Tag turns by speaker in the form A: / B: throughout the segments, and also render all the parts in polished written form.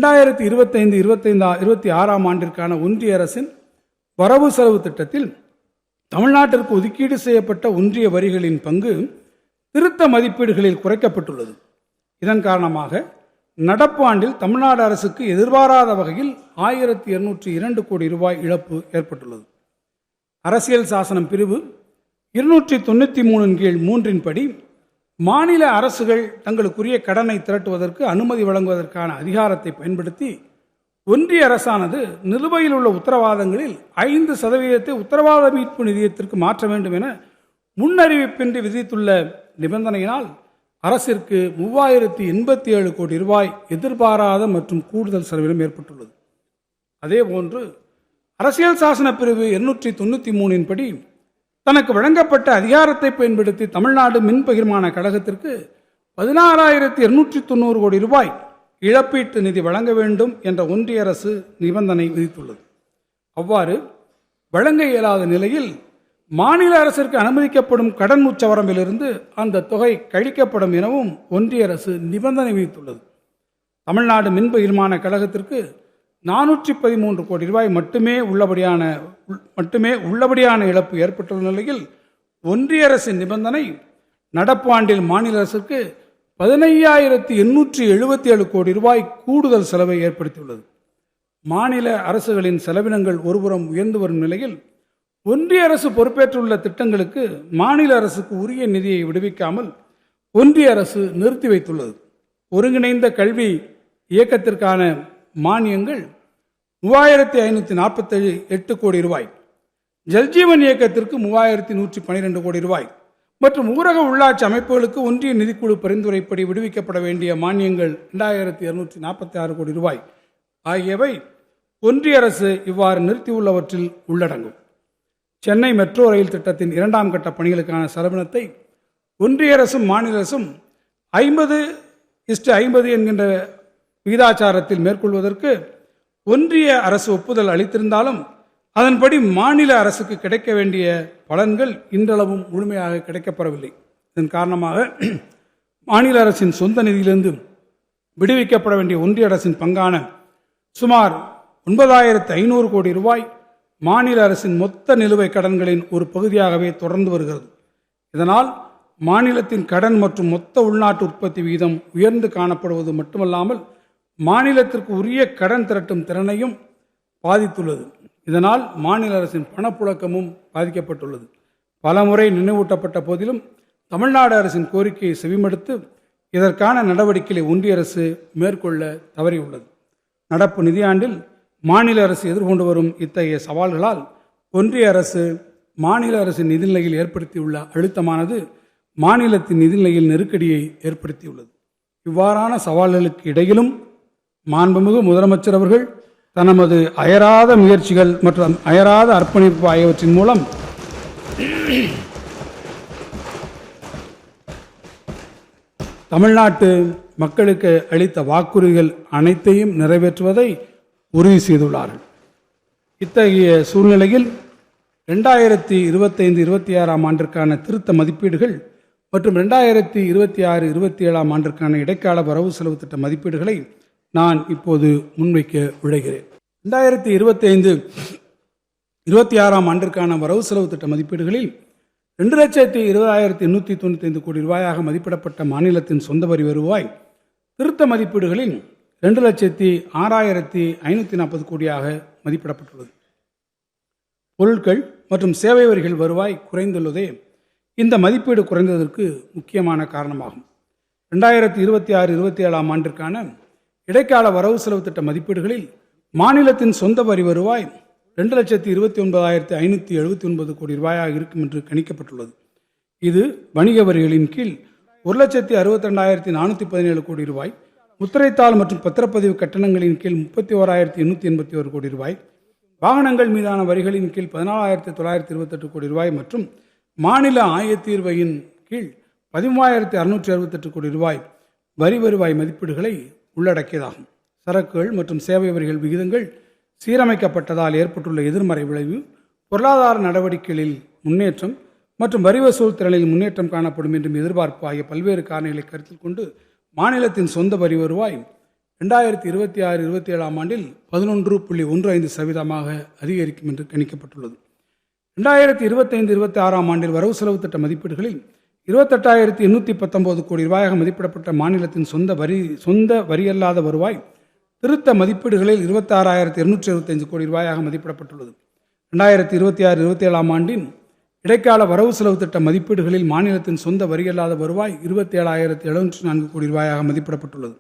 A: 2025-26 ஆண்டிற்கான ஒன்றிய அரசின் வரவு செலவு திட்டத்தில் தமிழ்நாட்டிற்கு ஒதுக்கீடு செய்யப்பட்ட ஒன்றிய வரிகளின் பங்கு திருத்த மதிப்பீடுகளில் குறைக்கப்பட்டுள்ளது. இதன் காரணமாக நடப்பு ஆண்டில் தமிழ்நாடு அரசுக்கு எதிர்பாராத வகையில் 1202 கோடி ரூபாய் இழப்பு ஏற்பட்டுள்ளது. அரசியல் சாசனம் பிரிவு 293 கீழ் 3 படி மாநில அரசுகள் தங்களுக்குரிய கடனை திரட்டுவதற்கு அனுமதி வழங்குவதற்கான அதிகாரத்தை பயன்படுத்தி ஒன்றிய அரசானது நிலுவையில் உள்ள உத்தரவாதங்களில் 5% உத்தரவாத மீட்பு நிதியத்திற்கு மாற்ற வேண்டும் என முன்னறிவிப்பின்றி விதித்துள்ள நிபந்தனையினால் அரசிற்கு 3087 கோடி ரூபாய் எதிர்பாராத மற்றும் கூடுதல் செலவினம் ஏற்பட்டுள்ளது. அதேபோன்று அரசியல் சாசன பிரிவு 293 படி தனக்கு வழங்கப்பட்ட அதிகாரத்தை பயன்படுத்தி தமிழ்நாடு மின் பகிர்மான கழகத்திற்கு 16,290 கோடி ரூபாய் இழப்பீட்டு நிதி வழங்க வேண்டும் என்ற ஒன்றிய அரசு நிபந்தனை விதித்துள்ளது. அவ்வாறு வழங்க இயலாத நிலையில் மாநில அரசிற்கு அனுமதிக்கப்படும் கடன் உச்சவரம்பிலிருந்து அந்த தொகை கழிக்கப்படும் எனவும் ஒன்றிய அரசு நிபந்தனை விதித்துள்ளது. தமிழ்நாடு மின் பகிர்மான கழகத்திற்கு 413 கோடி ரூபாய் மட்டுமே உள்ளபடியான இழப்பு ஏற்பட்டுள்ள நிலையில் ஒன்றிய அரசின் நிபந்தனை நடப்பு ஆண்டில் மாநில அரசுக்கு 15,877 கோடி ரூபாய் கூடுதல் செலவை ஏற்படுத்தியுள்ளது. மாநில அரசுகளின் செலவினங்கள் ஒருபுறம் உயர்ந்து வரும் நிலையில் ஒன்றிய அரசு பொறுப்பேற்றுள்ள திட்டங்களுக்கு மாநில அரசுக்கு உரிய நிதியை விடுவிக்காமல் ஒன்றிய அரசு நிறுத்தி வைத்துள்ளது. ஒருங்கிணைந்த கல்வி இயக்கத்திற்கான மானியங்கள் 3,548 கோடி ரூபாய், ஜல்ஜீவன் இயக்கத்திற்கு 3,112 கோடி ரூபாய் மற்றும் ஊரக உள்ளாட்சி அமைப்புகளுக்கு ஒன்றிய நிதிக்குழு பரிந்துரைப்படி விடுவிக்கப்பட வேண்டிய மானியங்கள் 2,246 கோடி ரூபாய் ஆகியவை ஒன்றிய அரசு இவ்வாறு நிறுத்தியுள்ளவற்றில் உள்ளடங்கும். சென்னை மெட்ரோ ரயில் திட்டத்தின் 2ஆம் கட்ட பணிகளுக்கான செலவினத்தை ஒன்றிய அரசும் மாநில அரசும் 50:50 என்கின்ற விகிதாச்சாரத்தில் மேற்கொள்வதற்கு ஒன்றிய அரசு ஒப்புதல் அளித்திருந்தாலும் அதன்படி மாநில அரசுக்கு கிடைக்க வேண்டிய பலன்கள் இன்றளவும் முழுமையாக கிடைக்கப்பெறவில்லை. இதன் காரணமாக மாநில அரசின் சொந்த நிதியிலிருந்து விடுவிக்கப்பட வேண்டிய ஒன்றிய அரசின் பங்கான சுமார் 9,500 கோடி ரூபாய் மாநில அரசின் மொத்த நிலுவை கடன்களின் ஒரு பகுதியாகவே தொடர்ந்து வருகிறது. இதனால் மாநிலத்தின் கடன் மற்றும் மொத்த உள்நாட்டு உற்பத்தி விகிதம் உயர்ந்து காணப்படுவது மட்டுமல்லாமல் மாநிலத்திற்கு உரிய கடன் திரட்டும் திறனையும் பாதித்துள்ளது. இதனால் மாநில அரசின் பணப்புழக்கமும் பாதிக்கப்பட்டுள்ளது. பலமுறை நினைவூட்டப்பட்ட போதிலும் தமிழ்நாடு அரசின் கோரிக்கையை செவிமடுத்து இதற்கான நடவடிக்கைகளை ஒன்றிய அரசு மேற்கொள்ள தவறியுள்ளது. நடப்பு நிதியாண்டில் மாநில அரசு எதிர்கொண்டு வரும் இத்தகைய சவால்களால் ஒன்றிய அரசு மாநில அரசின் நிதிநிலையில் ஏற்படுத்தியுள்ள அழுத்தமானது மாநிலத்தின் நிதிநிலையில் நெருக்கடியை ஏற்படுத்தியுள்ளது. இவ்வாறான சவால்களுக்கு இடையிலும் மாண்புமிகு முதலமைச்சர் அவர்கள் தனது அயராத முயற்சிகள் மற்றும் அயராத அர்ப்பணிப்பு ஆகியவற்றின் மூலம் தமிழ்நாட்டு மக்களுக்கு அளித்த வாக்குறுதிகள் அனைத்தையும் நிறைவேற்றுவதை உறுதி செய்துள்ளார்கள். இத்தகைய சூழ்நிலையில் 2025-26 ஆண்டிற்கான திருத்த மதிப்பீடுகள் மற்றும் 2026-27 ஆண்டிற்கான இடைக்கால வரவு செலவு திட்ட மதிப்பீடுகளை நான் இப்போது முன்வைக்க விழைகிறேன். 2025-26 ஆண்டிற்கான வரவு செலவு திட்ட மதிப்பீடுகளில் 2,20,895 கோடி ரூபாயாக மதிப்பிடப்பட்ட மாநிலத்தின் சொந்த வரி வருவாய் திருத்த மதிப்பீடுகளில் 2,06,540 கோடியாக மதிப்பிடப்பட்டுள்ளது. பொருட்கள் மற்றும் சேவை வரிகள் வருவாய் குறைந்துள்ளதே இந்த மதிப்பீடு குறைந்ததற்கு முக்கியமான காரணமாகும். 2026-27 ஆண்டிற்கான இடைக்கால வரவு செலவு திட்ட மதிப்பீடுகளில் மாநிலத்தின் சொந்த வரி வருவாய் 2,29,579 கோடி ரூபாயாக இருக்கும் என்று கணிக்கப்பட்டுள்ளது. இது வணிக வரிகளின் கீழ் 1,62,417 கோடி ரூபாய், முத்திரைத்தாள் மற்றும் பத்திரப்பதிவு கட்டணங்களின் கீழ் 31,881 கோடி ரூபாய், வாகனங்கள் மீதான வரிகளின் கீழ் 14,928 கோடி ரூபாய் மற்றும் மாநில ஆயத்தீர்வையின் கீழ் 13,668 கோடி ரூபாய் வரி வருவாய் மதிப்பீடுகளை உள்ளடக்கியதாகும். சரக்குகள் மற்றும் சேவை வரிகள் விகிதங்கள் சீரமைக்கப்பட்டதால் ஏற்பட்டுள்ள எதிர்மறை விளைவு, பொருளாதார நடவடிக்கைகளில் முன்னேற்றம் மற்றும் வரி வசூல் திறனில் முன்னேற்றம் காணப்படும் என்றும் எதிர்பார்ப்பு ஆகிய பல்வேறு காரணிகளை கருத்தில் கொண்டு மாநிலத்தின் சொந்த வரி வருவாய் 2026-27 ஆண்டில் 11.15% அதிகரிக்கும் என்று கணிக்கப்பட்டுள்ளது. 2025-26 ஆண்டில் வரவு செலவு திட்ட மதிப்பீடுகளில் 28,819 கோடி ரூபாயாக மதிப்பிடப்பட்ட மாநிலத்தின் சொந்த வரியல்லாத வருவாய் திருத்த மதிப்பீடுகளில் 26,225 கோடி ரூபாயாக மதிப்பிடப்பட்டுள்ளது. 2026-27 ஆண்டின் இடைக்கால வரவு செலவு திட்ட மதிப்பீடுகளில் மாநிலத்தின் சொந்த வரியல்லாத வருவாய் 27,704 கோடி ரூபாயாக மதிப்பிடப்பட்டுள்ளது.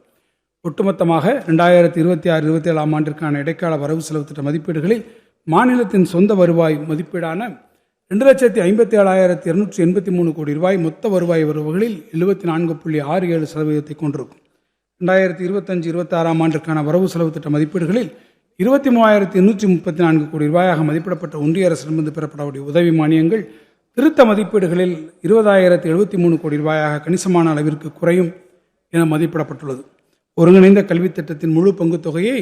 A: ஒட்டுமொத்தமாக 2026-27 ஆண்டிற்கான இடைக்கால வரவு செலவு திட்ட மதிப்பீடுகளில் மாநிலத்தின் சொந்த வருவாய் மதிப்பீடான 2,57,283 கோடி ரூபாய் மொத்த வருவாய் வரவுகளில் 74.67% கொண்டிருக்கும். 2025-26 ஆண்டிற்கான வரவு செலவு திட்ட மதிப்பீடுகளில் 23,834 கோடி ரூபாயாக மதிப்பிடப்பட்ட ஒன்றிய அரசிடமிருந்து பெறப்படக்கூடிய உதவி மானியங்கள் திருத்த மதிப்பீடுகளில் 20,073 கோடி ரூபாயாக கணிசமான அளவிற்கு குறையும் என மதிப்பிடப்பட்டுள்ளது. ஒருங்கிணைந்த கல்வித் திட்டத்தின் முழு பங்கு தொகையை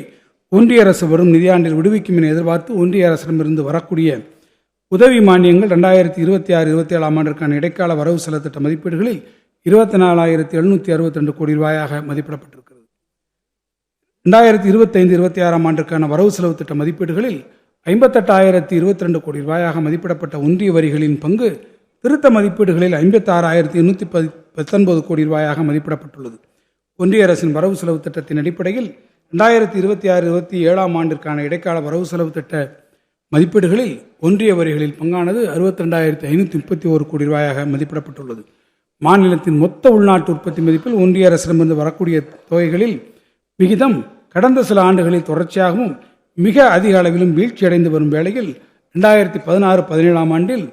A: ஒன்றிய அரசு வரும் நிதியாண்டில் விடுவிக்கும் என எதிர்பார்த்து ஒன்றிய அரசிடமிருந்து வரக்கூடிய உதவி மானியங்கள் 2026-27 ஆண்டிற்கான இடைக்கால வரவு செலவு திட்ட மதிப்பீடுகளில் 24,762 கோடி ரூபாயாக மதிப்பிடப்பட்டிருக்கிறது. 2025-26 ஆண்டிற்கான வரவு செலவு திட்ட மதிப்பீடுகளில் 58,022 கோடி ரூபாயாக மதிப்பிடப்பட்ட ஒன்றிய வரிகளின் பங்கு திருத்த மதிப்பீடுகளில் 56,819 கோடி ரூபாயாக மதிப்பிடப்பட்டுள்ளது. ஒன்றிய அரசின் வரவு செலவு திட்டத்தின் அடிப்படையில் 2026-27 ஆண்டிற்கான இடைக்கால வரவு செலவு திட்ட மதிப்பீடுகளில் ஒன்றிய வரிகளில் பங்கானது 62,531 கோடி ரூபாயாக மதிப்பிடப்பட்டுள்ளது. மாநிலத்தின் மொத்த உள்நாட்டு உற்பத்தி மதிப்பில் ஒன்றிய அரசிடமிருந்து வரக்கூடிய தொகைகளில் விகிதம் கடந்த சில ஆண்டுகளில் தொடர்ச்சியாகவும் மிக அதிக அளவிலும் வீழ்ச்சியடைந்து வரும் வேளையில் 2016-17 ஆண்டில்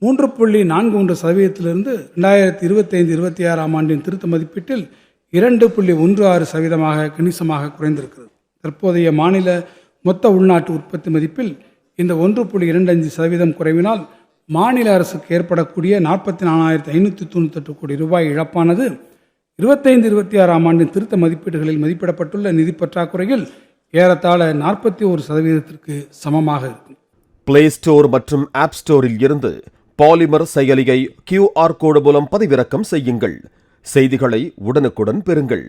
A: 3.41%, 2025-26 ஆண்டின் திருத்த மதிப்பீட்டில் 2.16% கணிசமாக குறைந்திருக்கிறது. தற்போதைய மாநில மொத்த உள்நாட்டு உற்பத்தி மதிப்பில் இந்த 1.25% குறைவினால் மாநில அரசுக்கு ஏற்படக்கூடிய 44,598 கோடி ரூபாய் இழப்பானது 25-26 ஆண்டின் திருத்த மதிப்பீடுகளில் மதிப்பிடப்பட்டுள்ள நிதி பற்றாக்குறையில் ஏறத்தாழ 41% சமமாக இருக்கும்.
B: பிளே ஸ்டோர் மற்றும் ஆப் ஸ்டோரில் இருந்து பாலிமர் செயலியை QR கோடு மூலம் பதிவிறக்கம் செய்யுங்கள். செய்திகளை உடனுக்குடன் பெறுங்கள்.